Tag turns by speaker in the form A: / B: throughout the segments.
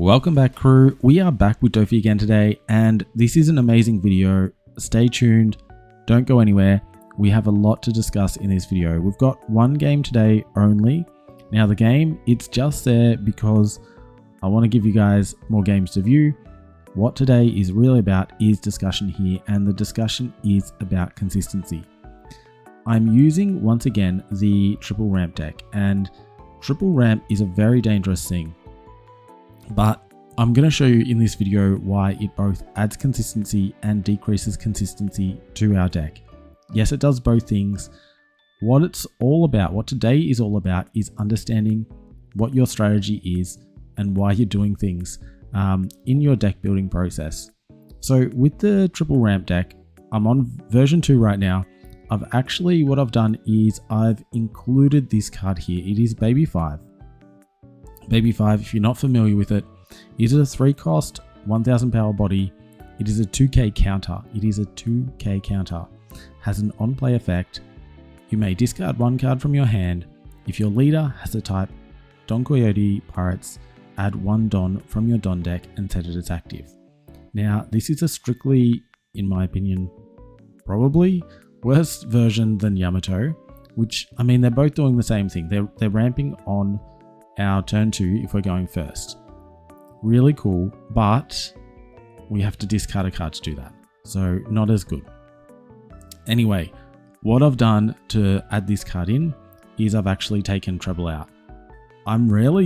A: Welcome back, crew. We are back with Doffy again today, and this is an amazing video. Stay tuned, don't go anywhere. We have a lot to discuss in this video. We've got one game today only. Now the game, it's just there because I want to give you guys more games to view. What today is really about is discussion here, and the discussion is about consistency. I'm using, once again, the triple ramp deck, and triple ramp is a very dangerous thing. But I'm going to show you in this video why it both adds consistency and decreases consistency to our deck. Yes, it does both things. What it's all about, what today is all about, is understanding what your strategy is and why you're doing things in your deck building process. So with the triple ramp deck, I'm on version 2 right now. What I've done is I've included this card here. It is Baby 5. Baby 5, if you're not familiar with it, is a 3-cost, 1000 power body. It is a 2k counter. Has an on-play effect. You may discard one card from your hand. If your leader has the type Don Coyote Pirates, add one Don from your Don deck and set it as active. Now, this is a strictly, in my opinion, probably worse version than Yamato, which, I mean, they're both doing the same thing. They're ramping on our turn 2 if we're going first. Really cool, but we have to discard a card to do that. So not as good. Anyway, what I've done to add this card in is I've actually taken treble out. I'm rarely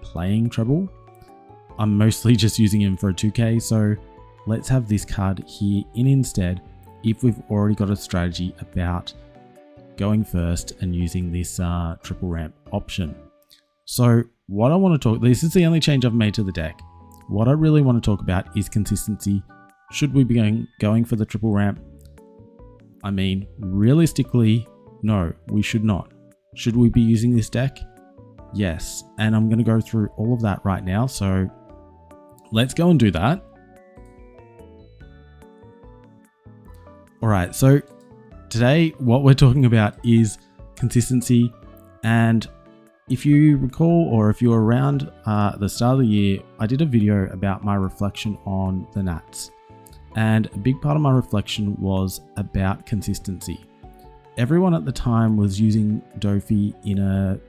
A: playing treble. I'm mostly just using him for a 2k. So let's have this card here in instead if we've already got a strategy about going first and using this triple ramp option. So what I want to talk, this is the only change I've made to the deck. What I really want to talk about is consistency. Should we be going for the triple ramp? I mean, realistically, no, we should not. Should we be using this deck? Yes, and I'm going to go through all of that right now. So let's go and do that. All right, so today what we're talking about is consistency. And if you recall, or if you're around the start of the year, I did a video about my reflection on the Nats. And a big part of my reflection was about consistency. Everyone at the time was using Doffy in a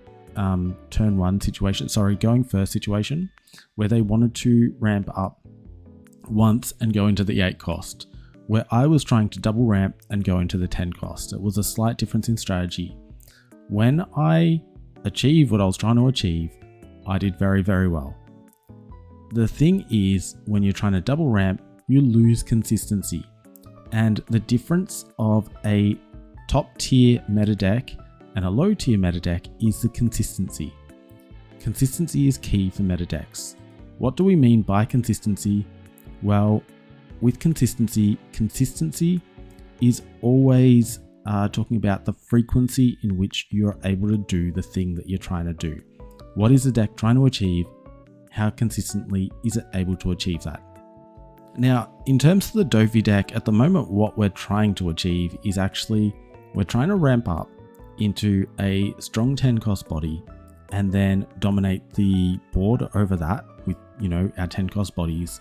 A: turn 1 situation, going first situation, where they wanted to ramp up once and go into the 8 cost, where I was trying to double ramp and go into the 10 cost. It was a slight difference in strategy. When I achieved what I was trying to achieve, I did very, very well. The thing is, when you're trying to double ramp, you lose consistency. And the difference of a top tier meta deck and a low tier meta deck is the consistency. Consistency is key for meta decks. What do we mean by consistency? Well, with consistency is always talking about the frequency in which you're able to do the thing that you're trying to do. What is the deck trying to achieve? How consistently is it able to achieve that? Now, in terms of the Doffy deck, at the moment, what we're trying to achieve is we're trying to ramp up into a strong 10 cost body and then dominate the board over that with, our 10 cost bodies.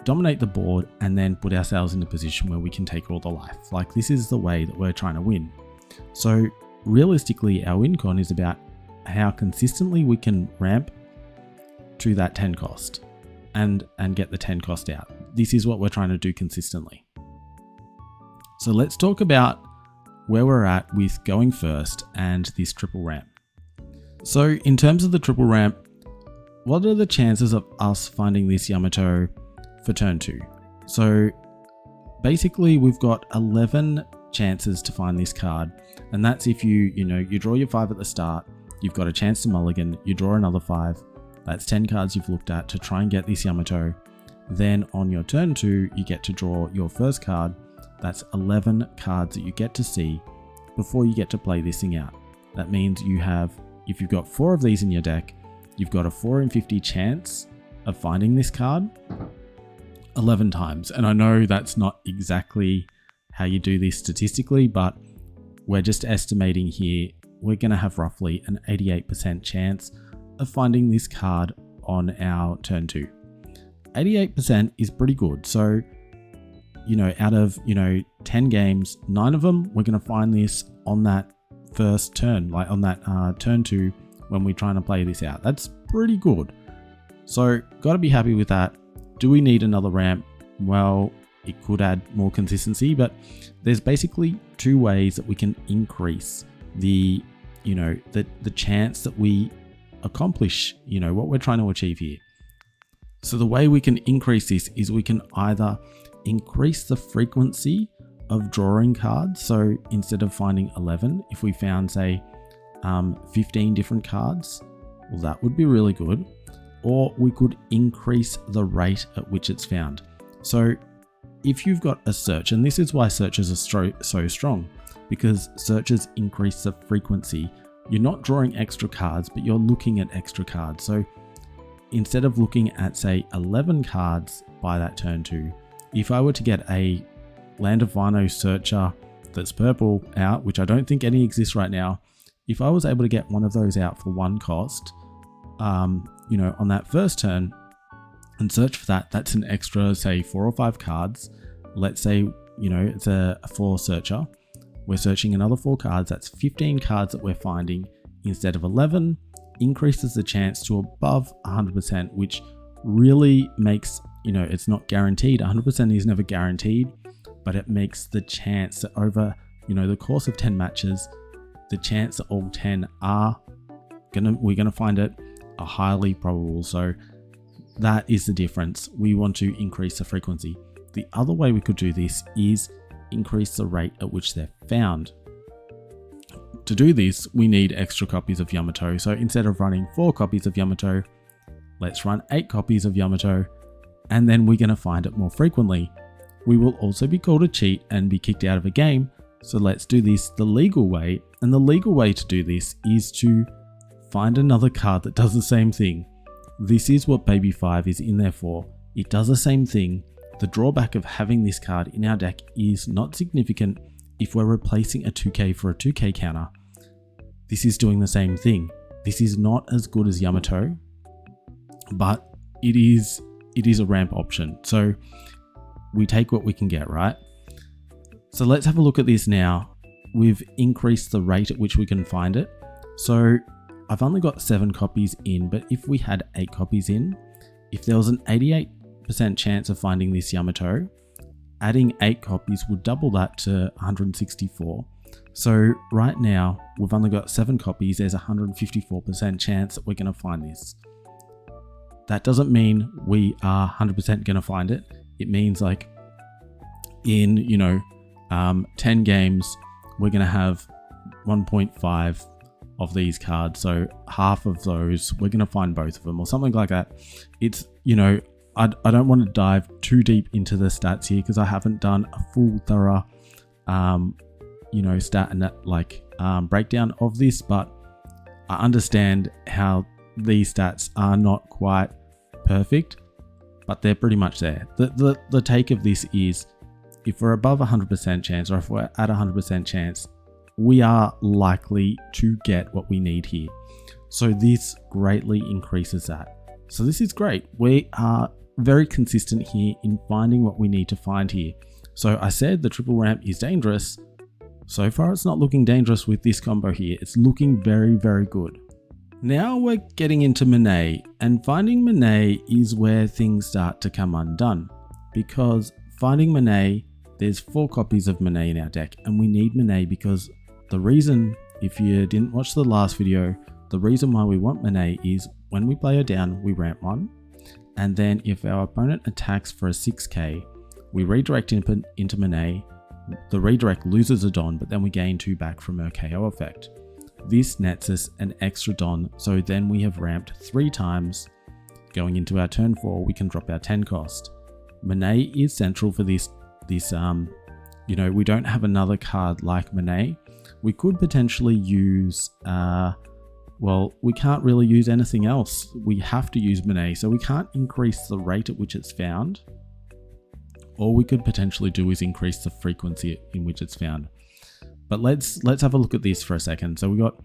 A: Dominate the board and then put ourselves in a position where we can take all the life. Like, this is the way that we're trying to win. So realistically, our win con is about how consistently we can ramp to that 10 cost and get the 10 cost out. This is what we're trying to do consistently. So let's talk about where we're at with going first and this triple ramp. So in terms of the triple ramp, what are the chances of us finding this Yamato for turn 2? So basically we've got 11 chances to find this card, and that's if you draw your 5 at the start, you've got a chance to mulligan, you draw another 5, that's 10 cards you've looked at to try and get this Yamato. Then on your turn 2, you get to draw your first card. That's 11 cards that you get to see before you get to play this thing out. That means if you've got 4 of these in your deck, you've got a 4 in 50 chance of finding this card 11 times. And I know that's not exactly how you do this statistically, but we're just estimating here we're going to have roughly an 88% chance of finding this card on our turn 2. 88% is pretty good. So, out of, 10 games, 9 of them, we're going to find this on that first turn, like on that turn 2 when we're trying to play this out. That's pretty good. So, got to be happy with that. Do we need another ramp? Well, it could add more consistency, but there's basically 2 ways that we can increase the chance that we accomplish, what we're trying to achieve here. So the way we can increase this is we can either increase the frequency of drawing cards. So instead of finding 11, if we found, say, 15 different cards, well, that would be really good. Or we could increase the rate at which it's found. So if you've got a search, and this is why searches are so strong, because searches increase the frequency. You're not drawing extra cards, but you're looking at extra cards. So instead of looking at, say, 11 cards by that turn 2, if I were to get a Land of Wino searcher that's purple out, which I don't think any exists right now, if I was able to get one of those out for 1 cost, on that first turn and search for that, that's an extra, say, 4 or 5 cards. Let's say, it's a 4 searcher. We're searching another 4 cards. That's 15 cards that we're finding instead of 11. Increases the chance to above 100%, which really makes, it's not guaranteed. 100% is never guaranteed, but it makes the chance that over, the course of 10 matches, the chance that all 10 we're gonna find it are highly probable. So that is the difference. We want to increase the frequency. The other way we could do this is increase the rate at which they're found. To do this, we need extra copies of Yamato. So instead of running 4 copies of Yamato, let's run 8 copies of Yamato, and then we're going to find it more frequently. We will also be called a cheat and be kicked out of a game. So let's do this the legal way. And the legal way to do this is to find another card that does the same thing. This is what Baby 5 is in there for. It does the same thing. The drawback of having this card in our deck is not significant if we're replacing a 2k for a 2k counter. This is doing the same thing. This is not as good as Yamato, but it is a ramp option. So we take what we can get, right? So let's have a look at this now. We've increased the rate at which we can find it. So I've only got 7 copies in, but if we had 8 copies in, if there was an 88% chance of finding this Yamato, adding 8 copies would double that to 164. So right now, we've only got 7 copies. There's a 154% chance that we're going to find this. That doesn't mean we are 100% going to find it. It means like in, 10 games, we're going to have 1.5 of these cards. So half of those, we're going to find both of them or something like that. It's, I don't want to dive too deep into the stats here because I haven't done a full thorough, stat and breakdown of this, but I understand how these stats are not quite perfect, but they're pretty much there. The take of this is if we're above 100% chance, or if we're at 100% chance, we are likely to get what we need here. So this greatly increases that. So this is great. We are very consistent here in finding what we need to find here. So I said the triple ramp is dangerous. So far it's not looking dangerous with this combo here. It's looking very, very good. Now we're getting into Monet, and finding Monet is where things start to come undone, because finding Monet, there's 4 copies of Monet in our deck, and we need Monet because the reason, if you didn't watch the last video, the reason why we want Monet is when we play her down, we ramp 1, and then if our opponent attacks for a 6k, we redirect into Monet. The redirect loses a Don, but then we gain 2 back from her KO effect. This nets us an extra Don, so then we have ramped 3 times. Going into our turn 4, we can drop our 10 cost. Monet is central for this, we don't have another card like Monet. We could potentially use, we can't really use anything else. We have to use Monet, so we can't increase the rate at which it's found. All we could potentially do is increase the frequency in which it's found. But let's have a look at this for a second. So we got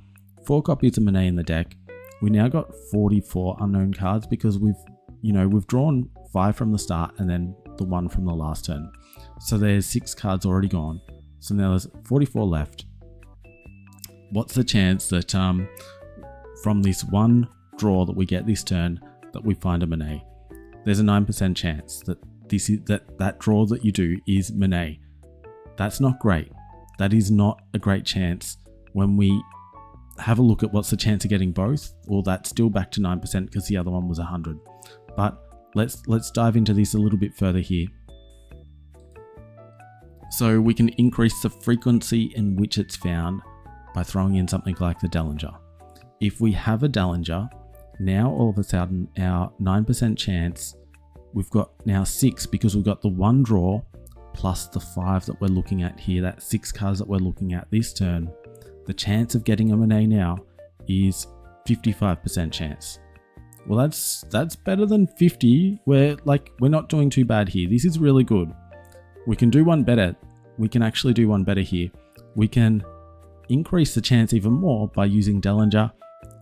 A: 4 copies of Monet in the deck. we now got 44 unknown cards because we've drawn 5 from the start and then the 1 from the last turn. So there's 6 cards already gone. So now there's 44 left. What's the chance that from this one draw that we get this turn that we find a Monet? There's a 9% chance that that draw that you do is Monet. That's not great. That is not a great chance. When we have a look at what's the chance of getting both, well, that's still back to 9% because the other one was 100. But let's dive into this a little bit further here. So we can increase the frequency in which it's found by throwing in something like the Dellinger. If we have a Dellinger, now all of a sudden our 9% chance, we've got now 6 because we've got the 1 draw plus the 5 that we're looking at here, that's 6 cards that we're looking at this turn. The chance of getting a Monet now is 55% chance. Well, that's better than 50. We're not doing too bad here. This is really good. We can do one better. We can actually do one better here. We can increase the chance even more by using Dellinger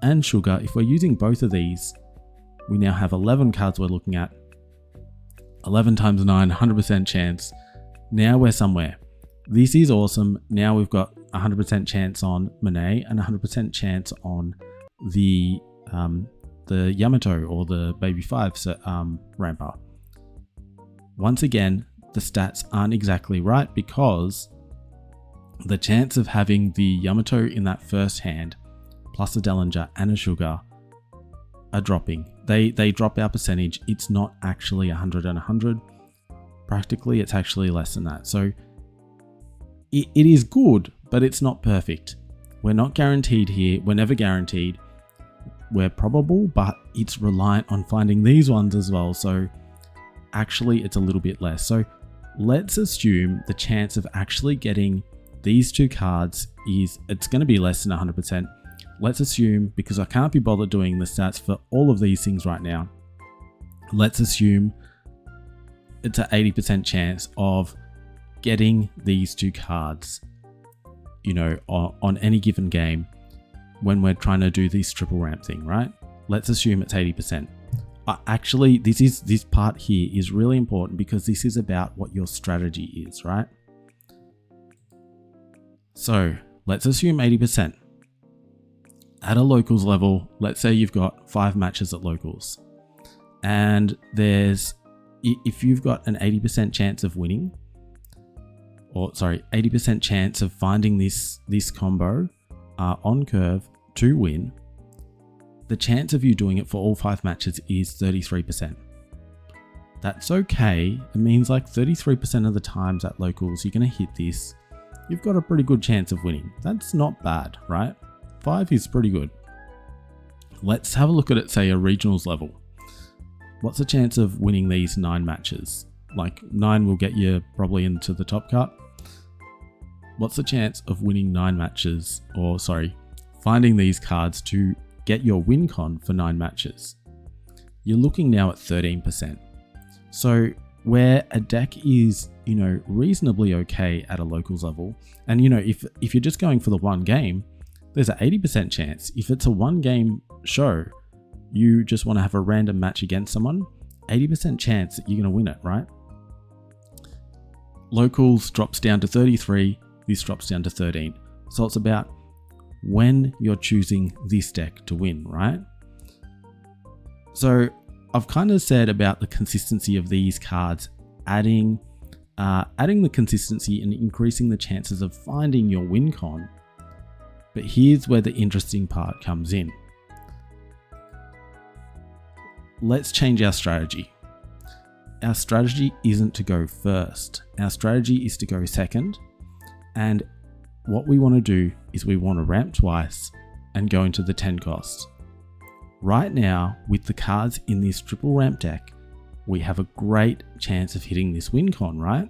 A: and Sugar. If we're using both of these, we now have 11 cards we're looking at. 11 times 9, 100% chance. Now we're somewhere. This is awesome. Now we've got 100% chance on Monet and 100% chance on the Yamato or the Baby 5 ramper. Once again, the stats aren't exactly right because the chance of having the Yamato in that first hand plus a Dellinger and a Sugar are dropping. They drop our percentage. It's not actually 100 and 100. Practically, it's actually less than that. So it is good, but it's not perfect. We're not guaranteed here. We're never guaranteed. We're probable, but it's reliant on finding these ones as well. So actually, it's a little bit less. So let's assume the chance of actually getting these 2 cards it's going to be less than 100%. Let's assume, because I can't be bothered doing the stats for all of these things right now, let's assume it's an 80% chance of getting these 2 cards, on any given game when we're trying to do this triple ramp thing, right? Let's assume it's 80%. Actually, this part here is really important because this is about what your strategy is, right? So let's assume 80%. At a locals level, let's say you've got 5 matches at locals, and if you've got an 80% chance of winning, 80% chance of finding this combo on curve to win, the chance of you doing it for all 5 matches is 33%. That's okay. It means 33% of the times at locals you're going to hit this, you've got a pretty good chance of winning. That's not bad, right? 5 is pretty good. Let's have a look at it, say, a regionals level. What's the chance of winning these 9 matches? 9 will get you probably into the top cut. What's the chance of winning 9 matches, finding these cards to get your win con for 9 matches? You're looking now at 13%. So where a deck is, reasonably okay at a locals level, and if you're just going for the one game, there's an 80% chance. If it's a 1 game show, you just want to have a random match against someone, 80% chance that you're going to win it, right? Locals drops down to 33, this drops down to 13. So it's about when you're choosing this deck to win, right? So I've kind of said about the consistency of these cards, adding the consistency and increasing the chances of finding your win con. But here's where the interesting part comes in. Let's change our strategy. Our strategy isn't to go first. Our strategy is to go second. And what we want to do is we want to ramp twice and go into the 10 cost. Right now, with the cards in this triple ramp deck, we have a great chance of hitting this win con, right?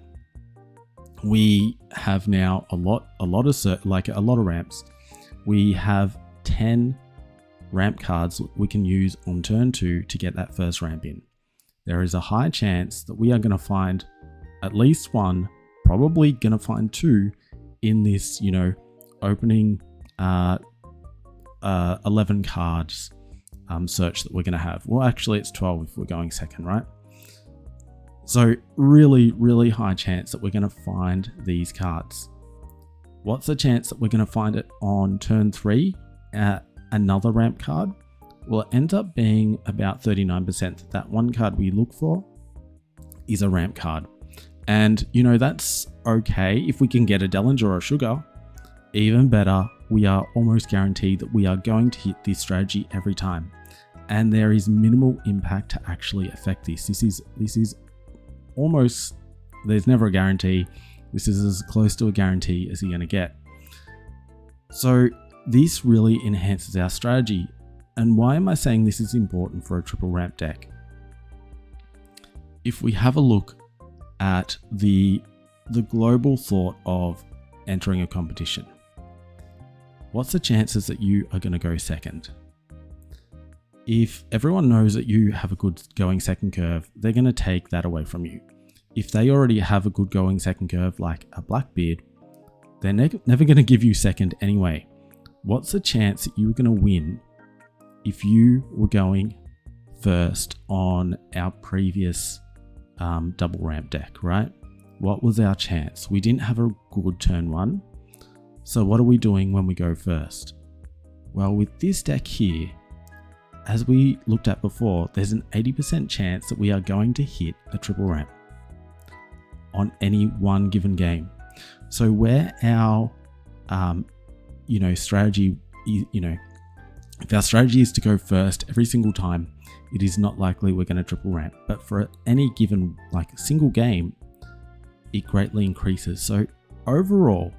A: We have now a lot of ramps. We have 10 ramp cards we can use on turn 2 to get that first ramp in. There is a high chance that we are going to find at least 1, probably going to find 2 in this, opening 11 cards search that we're going to have. Well, actually it's 12 if we're going second, right? So really, really high chance that we're going to find these cards. What's the chance that we're going to find it on turn 3 at another ramp card? Well, it ends up being about 39% that one card we look for is a ramp card. And you know, that's okay if we can get a Dellinger or a Sugar. Even better, we are almost guaranteed that we are going to hit this strategy every time. And there is minimal impact to actually affect this. This is almost, there's never a guarantee. This is as close to a guarantee as you're going to get. So this really enhances our strategy. And why am I saying this is important for a triple ramp deck? If we have a look at the global thought of entering a competition, what's the chances that you are going to go second? If everyone knows that you have a good going second curve, they're going to take that away from you. If they already have a good going second curve like a Blackbeard, they're never going to give you second anyway. What's the chance that you're going to win if you were going first on our previous double ramp deck, right? What was our chance? We didn't have a good turn 1. So what are we doing when we go first? Well, with this deck here, as we looked at before, there's an 80% chance that we are going to hit a triple ramp on any one given game. So where our strategy, if our strategy is to go first every single time, it is not likely we're going to triple ramp. But for any given single game, it greatly increases. So overall,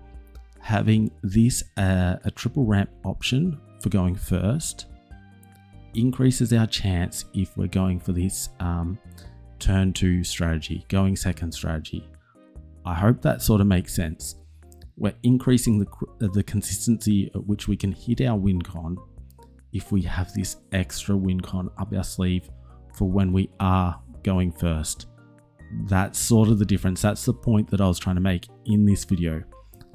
A: having this a triple ramp option for going first increases our chance if we're going for this turn 2 strategy, going second strategy. I hope that sort of makes sense. We're increasing the consistency at which we can hit our win con if we have this extra win con up our sleeve for when we are going first. That's sort of the difference. That's the point that I was trying to make in this video.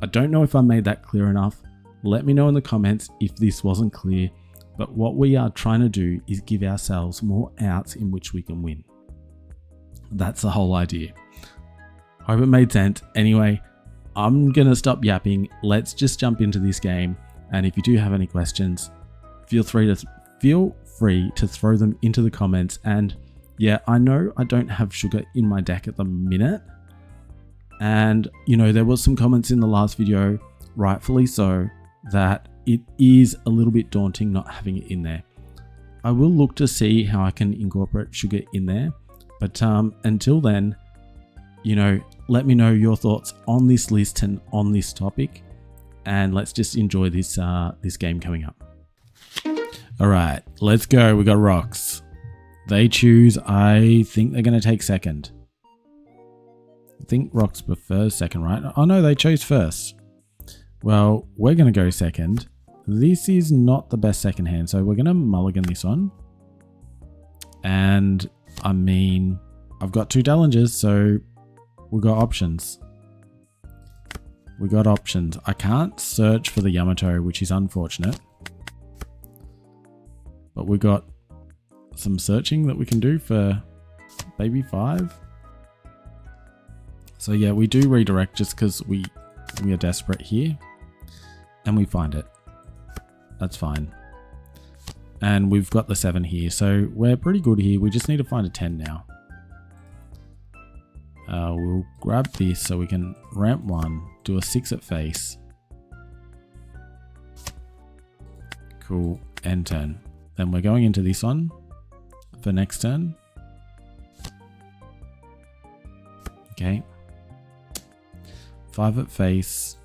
A: I don't know if I made that clear enough. Let me know in the comments if this wasn't clear, but what we are trying to do is give ourselves more outs in which we can win. That's the whole idea. Hope it made sense. Anyway, I'm gonna stop yapping. Let's just jump into this game. And if you do have any questions, feel free to throw them into the comments. And yeah, I know I don't have Sugar in my deck at the minute. And there was some comments in the last video, rightfully so, that it is a little bit daunting not having it in there. I will look to see how I can incorporate Sugar in there. But until then, let me know your thoughts on this list and on this topic. And let's just enjoy this game coming up. All right, let's go. We got Rocks. They choose, I think they're going to take second. I think Rocks prefers second, right? Oh no, they chose first. Well, we're going to go second. This is not the best second hand, so we're going to mulligan this one. And I mean, I've got 2 Dallingers, so we've got options. We got options. I can't search for the Yamato, which is unfortunate. But we got some searching that we can do for Baby 5. So yeah, we do redirect just because we are desperate here. And we find it. That's fine. And we've got the 7 here, so we're pretty good here. We just need to find a 10 now. We'll grab this so we can ramp 1, do a 6 at face. Cool, end turn. Then we're going into this one for next turn. Okay. 5 at face.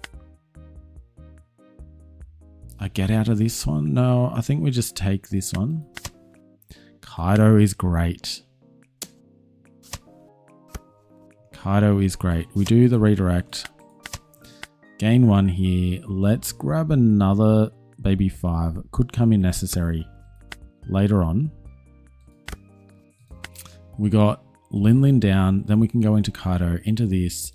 A: I get out of this one? No, I think we just take this one. Kaido is great. Kaido is great. We do the redirect. Gain 1 here. Let's grab another Baby 5. Could come in necessary later on. We got Lin down. Then we can go into Kaido, into this.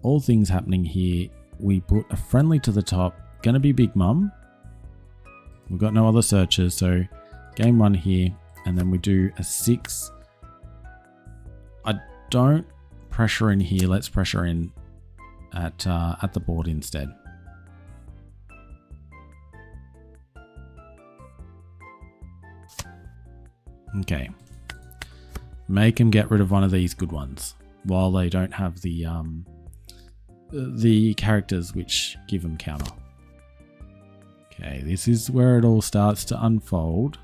A: All things happening here. We put a friendly to the top. Gonna be Big Mum. We've got no other searches, so Gain 1 here, and then we do a 6. I don't pressure in here. Let's pressure in at the board instead. Okay. Make him get rid of one of these good ones while they don't have the characters which give them counter. Okay, this is where it all starts to unfold.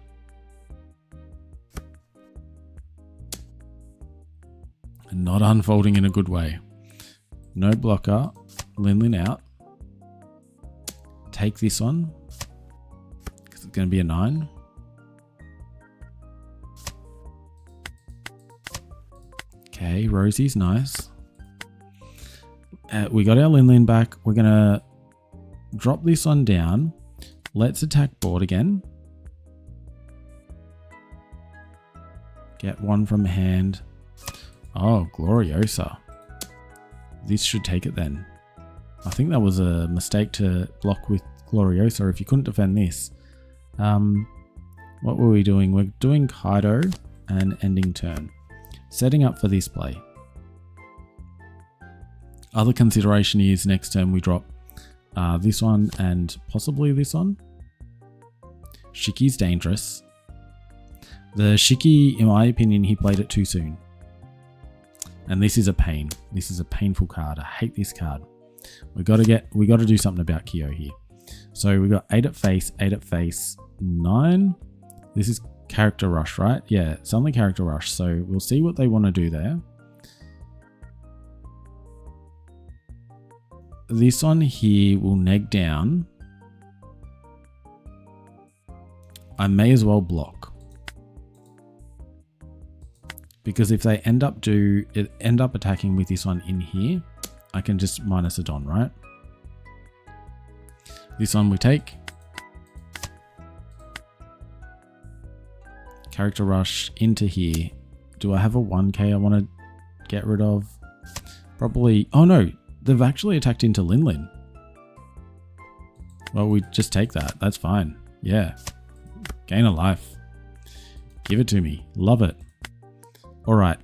A: And not unfolding in a good way. No blocker. Lin out. Take this one, because it's going to be a 9. Okay, Rosie's nice. We got our Lin back. We're going to drop this one down. Let's attack board again. Get one from hand. Oh, Gloriosa. This should take it then. I think that was a mistake to block with Gloriosa if you couldn't defend this. What were we doing? We're doing Kaido and ending turn. Setting up for this play. Other consideration is next turn we drop this one and possibly this one. Shiki's dangerous. The Shiki, in my opinion, he played it too soon. And this is a pain. This is a painful card. I hate this card. We got to do something about Kyo here. So we got 8 at face, 9. This is character rush, right? Yeah, it's only character rush. So we'll see what they want to do there. This one here will neg down. I may as well block. Because if they end up attacking with this one in here, I can just minus it on, right? This one we take. Character rush into here. Do I have a 1k I want to get rid of? Probably. Oh no, they've actually attacked into Lin. Well, we just take that. That's fine. Yeah. Gain a life. Give it to me. Love it. All right.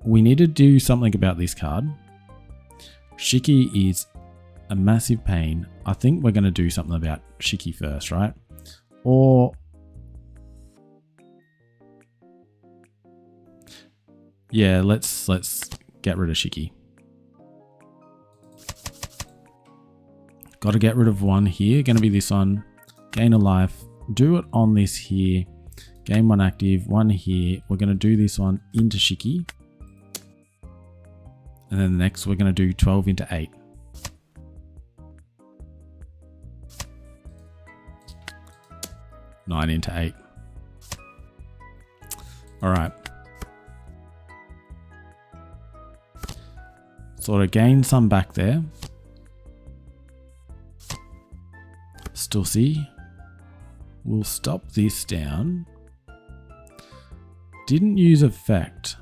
A: We need to do something about this card. Shiki is a massive pain. I think we're going to do something about Shiki first, right? Or yeah, let's get rid of Shiki. Got to get rid of one here. Going to be this one. Gain a life. Do it on this here. Gain 1 active. 1 here. We're going to do this one into Shiki. And then the next we're going to do 12 into 8. Nine into 8. All right. Sort of gain some back there. Still see. We'll stop this down. Didn't use effect.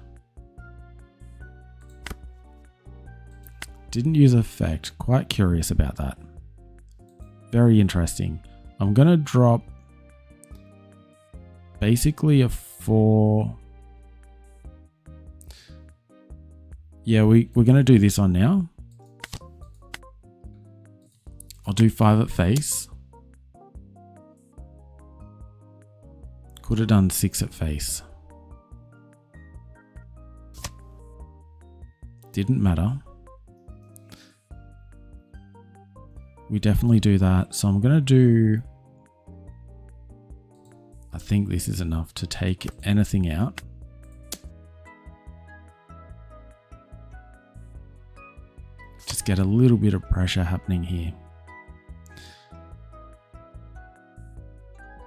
A: Didn't use effect. Quite curious about that. Very interesting. I'm going to drop basically a 4. Yeah, we're going to do this on now. I'll do 5 at face. Could have done 6 at face. Didn't matter. We definitely do that. So I'm going to do... I think this is enough to take anything out. Just get a little bit of pressure happening here.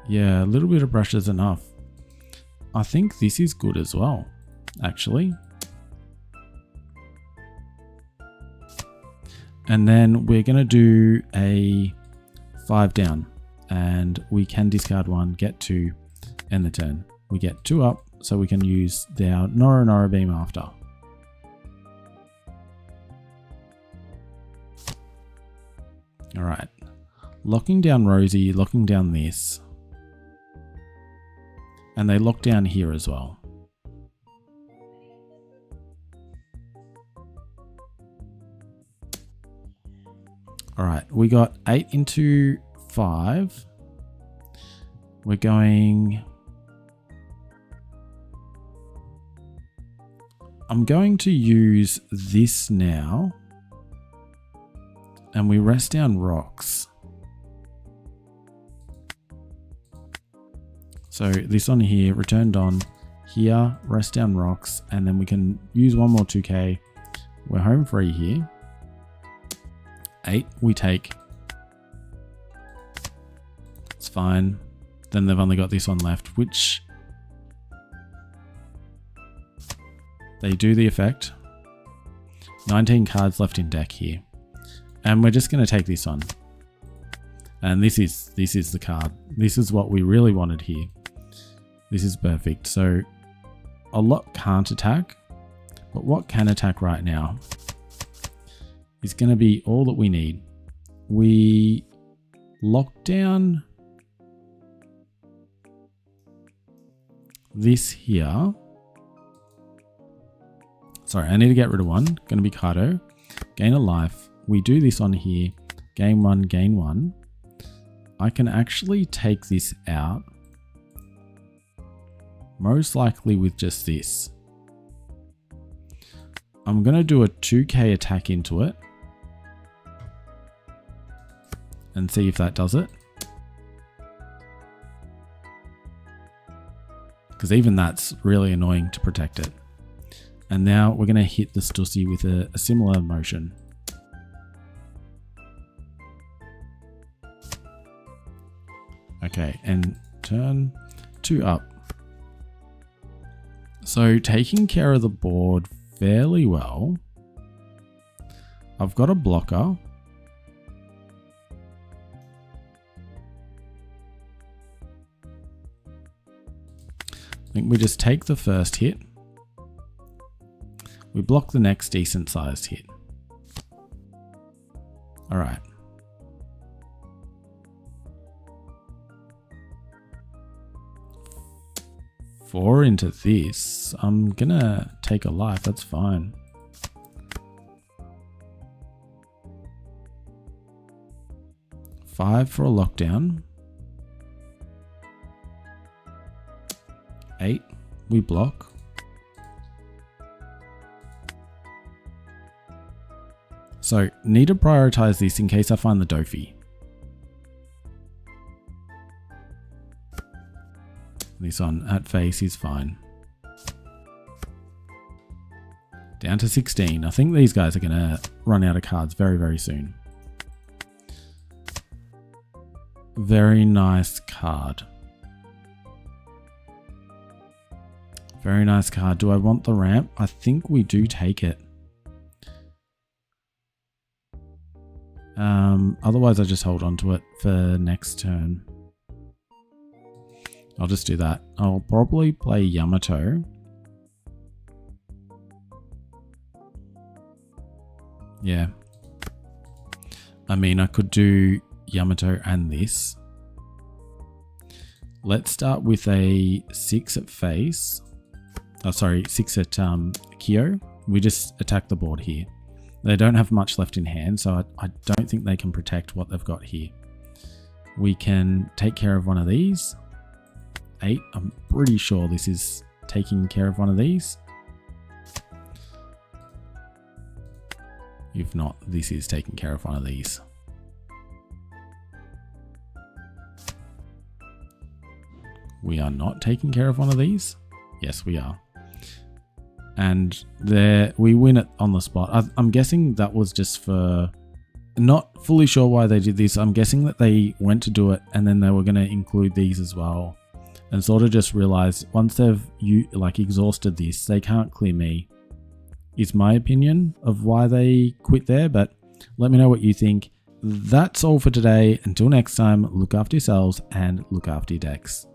A: Yeah, a little bit of pressure is enough. I think this is good as well, actually. And then we're going to do a 5 down. And we can discard 1, get 2, end the turn. We get 2 up, so we can use our Nora beam after. Alright. Locking down Rosie, locking down this. And they lock down here as well. All right, we got 8 into 5. We're going... I'm going to use this now. And we rest down rocks. So this on here, returned on here, rest down rocks, and then we can use one more 2k. We're home free here. 8 we take. It's fine. Then they've only got this one left, which they do the effect. 19 cards left in deck here. And we're just going to take this on. And this is the card. This is what we really wanted here. This is perfect. So a lot can't attack, but what can attack right now is going to be all that we need. We lock down this here. Sorry, I need to get rid of one. Going to be Kato. Gain a life. We do this on here. Gain 1, gain 1. I can actually take this out. Most likely with just this. I'm going to do a 2k attack into it. And see if that does it. Because even that's really annoying to protect it. And now we're going to hit the Stussy with a similar motion. Okay, and turn 2 up. So taking care of the board fairly well. I've got a blocker. I think we just take the first hit. We block the next decent sized hit. All right. Four into this. I'm gonna take a life, that's fine. Five for a lockdown. 8, we block. So need to prioritize this in case I find the Doffy. This on at face is fine. Down to 16. I think these guys are going to run out of cards very, very soon. Very nice card. Very nice card. Do I want the ramp? I think we do take it. Otherwise I just hold on to it for next turn. I'll just do that. I'll probably play Yamato. Yeah. I mean, I could do Yamato and this. Let's start with a 6 at face. Oh, sorry, 6 at Kyo. We just attack the board here. They don't have much left in hand, so I don't think they can protect what they've got here. We can take care of one of these. 8, I'm pretty sure this is taking care of one of these. If not, this is taking care of one of these. We are not taking care of one of these. Yes, we are. And there, we win it on the spot. I'm guessing that was just for... Not fully sure why they did this. I'm guessing that they went to do it and then they were going to include these as well. And sort of just realized once they've exhausted this, they can't clear me. Is my opinion of why they quit there, but let me know what you think. That's all for today. Until next time, look after yourselves and look after your decks.